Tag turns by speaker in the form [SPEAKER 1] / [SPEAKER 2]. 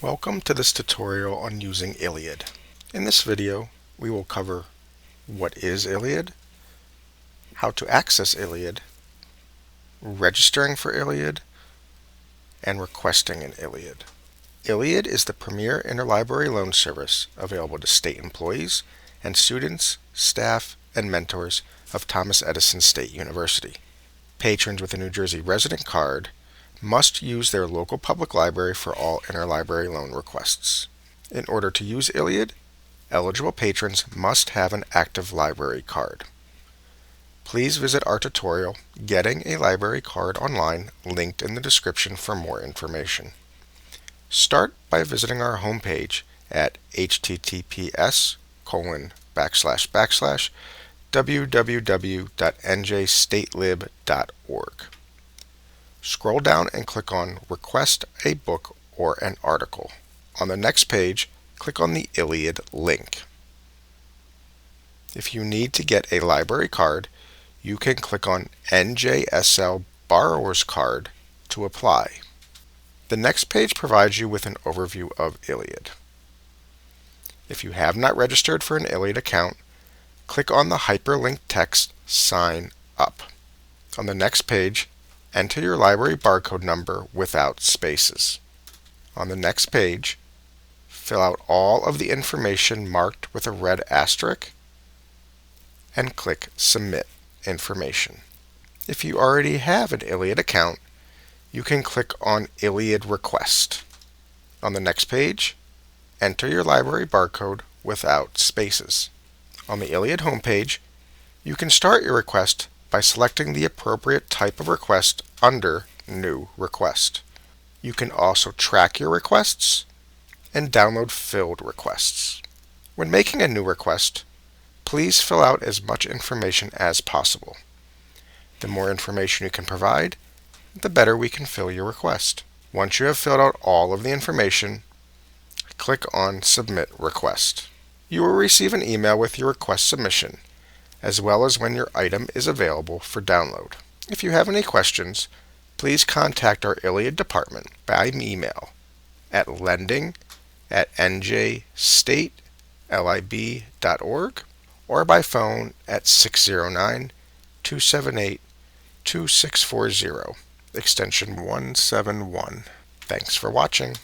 [SPEAKER 1] Welcome to this tutorial on using ILLiad. In this video, we will cover what is ILLiad, how to access ILLiad, registering for ILLiad, and requesting an ILLiad. ILLiad is the premier interlibrary loan service available to state employees and students, staff, and mentors of Thomas Edison State University. Patrons with a New Jersey resident card must use their local public library for all interlibrary loan requests. In order to use ILLiad, eligible patrons must have an active library card. Please visit our tutorial, Getting a Library Card Online, linked in the description for more information. Start by visiting our homepage at https://www.njstatelib.org. Scroll down and click on Request a Book or an Article. On the next page, click on the ILLiad link. If you need to get a library card, you can click on NJSL Borrower's Card to apply. The next page provides you with an overview of ILLiad. If you have not registered for an ILLiad account, click on the hyperlinked text Sign Up. On the next page, enter your library barcode number without spaces. On the next page, fill out all of the information marked with a red asterisk and click Submit Information. If you already have an ILLiad account, you can click on ILLiad Request. On the next page, enter your library barcode without spaces. On the ILLiad homepage, you can start your request by selecting the appropriate type of request under New Request. You can also track your requests and download filled requests. When making a new request, please fill out as much information as possible. The more information you can provide, the better we can fill your request. Once you have filled out all of the information, click on Submit Request. You will receive an email with your request submission, as well as when your item is available for download. If you have any questions, please contact our ILLiad department by email at lending@njstatelib.org or by phone at 609-278-2640, extension 171. Thanks for watching.